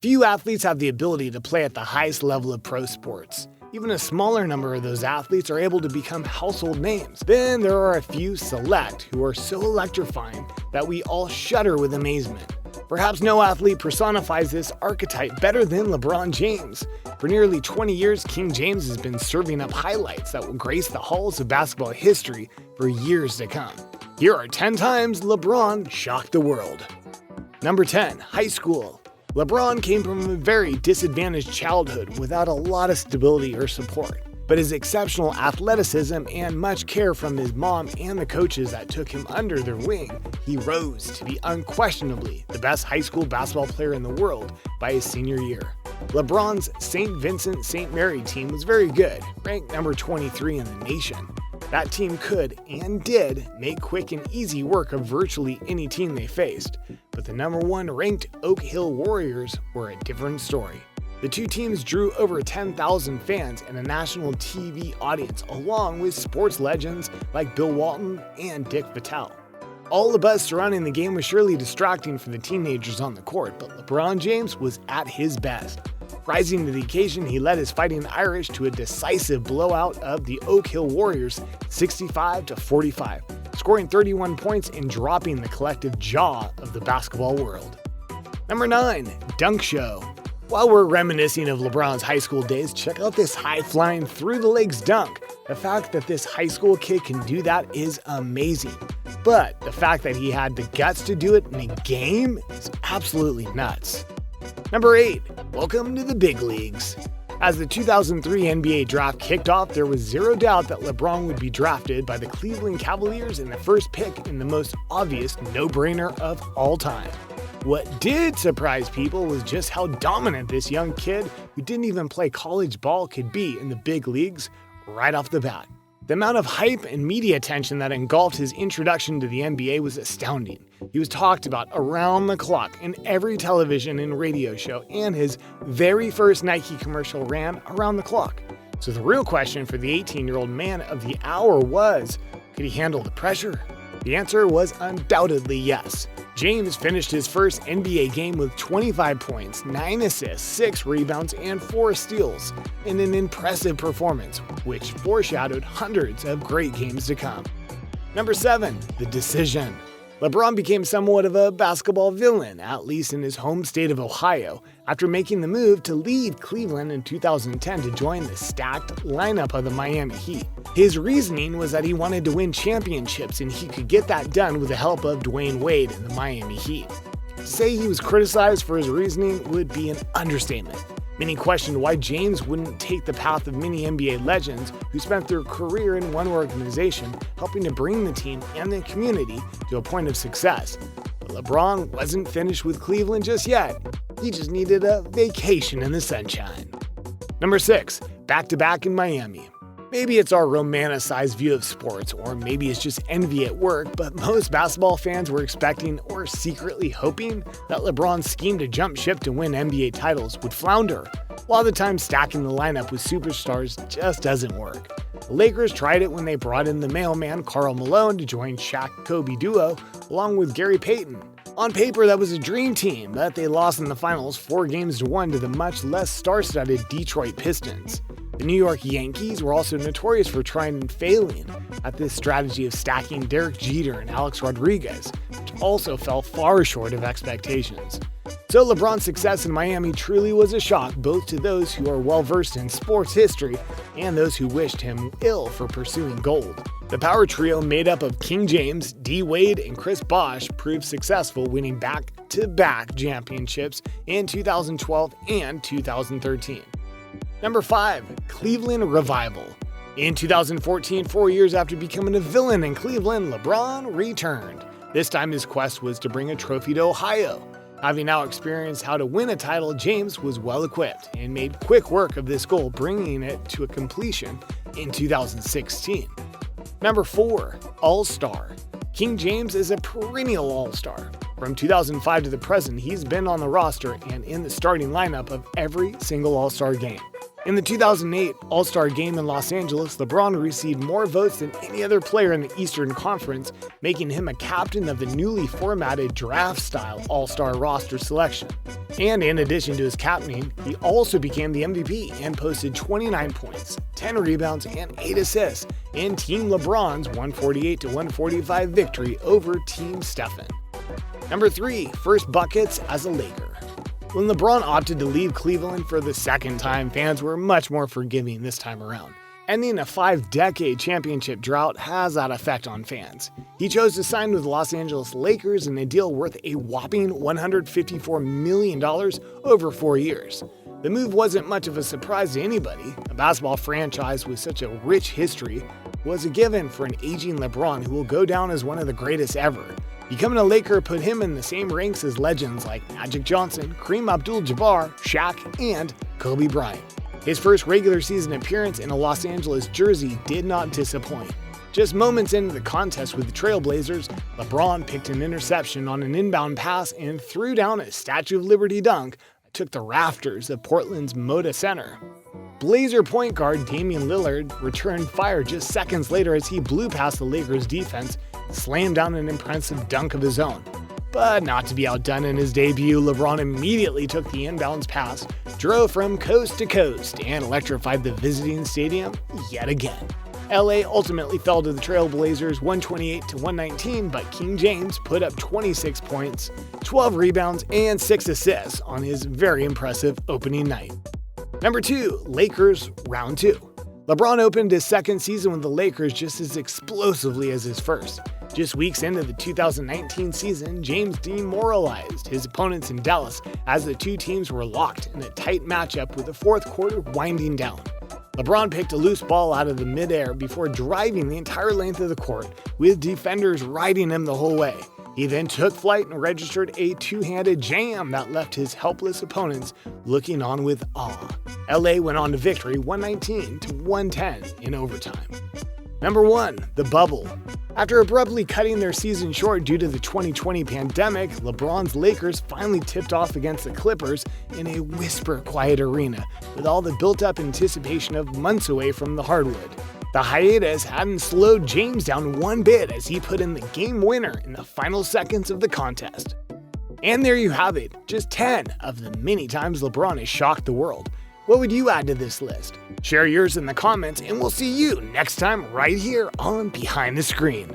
Few athletes have the ability to play at the highest level of pro sports. Even a smaller number of those athletes are able to become household names. Then there are a few select who are so electrifying that we all shudder with amazement. Perhaps no athlete personifies this archetype better than LeBron James. For nearly 20 years, King James has been serving up highlights that will grace the halls of basketball history for years to come. Here are 10 times LeBron shocked the world. Number 10, high school. LeBron came from a very disadvantaged childhood without a lot of stability or support. But his exceptional athleticism and much care from his mom and the coaches that took him under their wing, he rose to be unquestionably the best high school basketball player in the world by his senior year. LeBron's St. Vincent St. Mary team was very good, ranked number 23 in the nation. That team could and did make quick and easy work of virtually any team they faced, but the number 1 ranked Oak Hill Warriors were a different story. The two teams drew over 10,000 fans and a national TV audience, along with sports legends like Bill Walton and Dick Vitale. All the buzz surrounding the game was surely distracting for the teenagers on the court, but LeBron James was at his best. Rising to the occasion, he led his Fighting Irish to a decisive blowout of the Oak Hill Warriors 65-45, scoring 31 points and dropping the collective jaw of the basketball world. Number 9, Dunk Show. While we're reminiscing of LeBron's high school days, check out this high-flying, through-the-legs dunk. The fact that this high school kid can do that is amazing. But the fact that he had the guts to do it in a game is absolutely nuts. Number 8, welcome to the big leagues. As the 2003 NBA draft kicked off, there was zero doubt that LeBron would be drafted by the Cleveland Cavaliers in the first pick in the most obvious no-brainer of all time. What did surprise people was just how dominant this young kid who didn't even play college ball could be in the big leagues right off the bat. The amount of hype and media attention that engulfed his introduction to the NBA was astounding. He was talked about around the clock in every television and radio show, and his very first Nike commercial ran around the clock. So the real question for the 18-year-old man of the hour was, could he handle the pressure? The answer was undoubtedly yes. James finished his first NBA game with 25 points, 9 assists, 6 rebounds, and 4 steals in an impressive performance, which foreshadowed hundreds of great games to come. Number 7, the decision. LeBron became somewhat of a basketball villain, at least in his home state of Ohio, after making the move to leave Cleveland in 2010 to join the stacked lineup of the Miami Heat. His reasoning was that he wanted to win championships and he could get that done with the help of Dwayne Wade and the Miami Heat. To say he was criticized for his reasoning would be an understatement. Many questioned why James wouldn't take the path of many NBA legends who spent their career in one organization, helping to bring the team and the community to a point of success. But LeBron wasn't finished with Cleveland just yet. He just needed a vacation in the sunshine. Number 6, back-to-back in Miami. Maybe it's our romanticized view of sports, or maybe it's just envy at work, but most basketball fans were expecting or secretly hoping that LeBron's scheme to jump ship to win NBA titles would flounder. A lot of the time, stacking the lineup with superstars just doesn't work. The Lakers tried it when they brought in the mailman Karl Malone to join Shaq-Kobe duo, along with Gary Payton. On paper, that was a dream team, but they lost in the finals 4-1 to the much less star-studded Detroit Pistons. The New York Yankees were also notorious for trying and failing at this strategy of stacking Derek Jeter and Alex Rodriguez, which also fell far short of expectations. So LeBron's success in Miami truly was a shock both to those who are well-versed in sports history and those who wished him ill for pursuing gold. The power trio made up of King James, D. Wade, and Chris Bosh proved successful, winning back-to-back championships in 2012 and 2013. Number 5, Cleveland Revival. In 2014, 4 years after becoming a villain in Cleveland, LeBron returned. This time his quest was to bring a trophy to Ohio. Having now experienced how to win a title, James was well equipped and made quick work of this goal, bringing it to a completion in 2016. Number 4, All-Star. King James is a perennial All-Star. From 2005 to the present, he's been on the roster and in the starting lineup of every single All-Star game. In the 2008 All-Star Game in Los Angeles, LeBron received more votes than any other player in the Eastern Conference, making him a captain of the newly formatted draft-style All-Star roster selection. And in addition to his captaining, he also became the MVP and posted 29 points, 10 rebounds, and 8 assists in Team LeBron's 148-145 victory over Team Stephen. Number 3, first buckets as a Laker. When LeBron opted to leave Cleveland for the second time, fans were much more forgiving this time around. Ending a 5-decade championship drought has that effect on fans. He chose to sign with the Los Angeles Lakers in a deal worth a whopping $154 million over 4 years. The move wasn't much of a surprise to anybody. A basketball franchise with such a rich history was a given for an aging LeBron who will go down as one of the greatest ever. Becoming a Laker put him in the same ranks as legends like Magic Johnson, Kareem Abdul-Jabbar, Shaq, and Kobe Bryant. His first regular season appearance in a Los Angeles jersey did not disappoint. Just moments into the contest with the Trailblazers, LeBron picked an interception on an inbound pass and threw down a Statue of Liberty dunk that took the rafters of Portland's Moda Center. Blazer point guard Damian Lillard returned fire just seconds later as he blew past the Lakers' defense, slammed down an impressive dunk of his own. But not to be outdone in his debut, LeBron immediately took the inbounds pass, drove from coast to coast, and electrified the visiting stadium yet again. LA ultimately fell to the Trailblazers 128-119, but King James put up 26 points, 12 rebounds, and 6 assists on his very impressive opening night. Number 2, Lakers Round 2. LeBron opened his second season with the Lakers just as explosively as his first. Just weeks into the 2019 season, James demoralized his opponents in Dallas as the two teams were locked in a tight matchup with the fourth quarter winding down. LeBron picked a loose ball out of the midair before driving the entire length of the court, with defenders riding him the whole way. He then took flight and registered a two-handed jam that left his helpless opponents looking on with awe. LA went on to victory 119-110 in overtime. Number 1, the bubble. After abruptly cutting their season short due to the 2020 pandemic, LeBron's Lakers finally tipped off against the Clippers in a whisper-quiet arena, with all the built-up anticipation of months away from the hardwood. The hiatus hadn't slowed James down one bit as he put in the game winner in the final seconds of the contest. And there you have it, just 10 of the many times LeBron has shocked the world. What would you add to this list? Share yours in the comments, and we'll see you next time right here on Behind the Screen.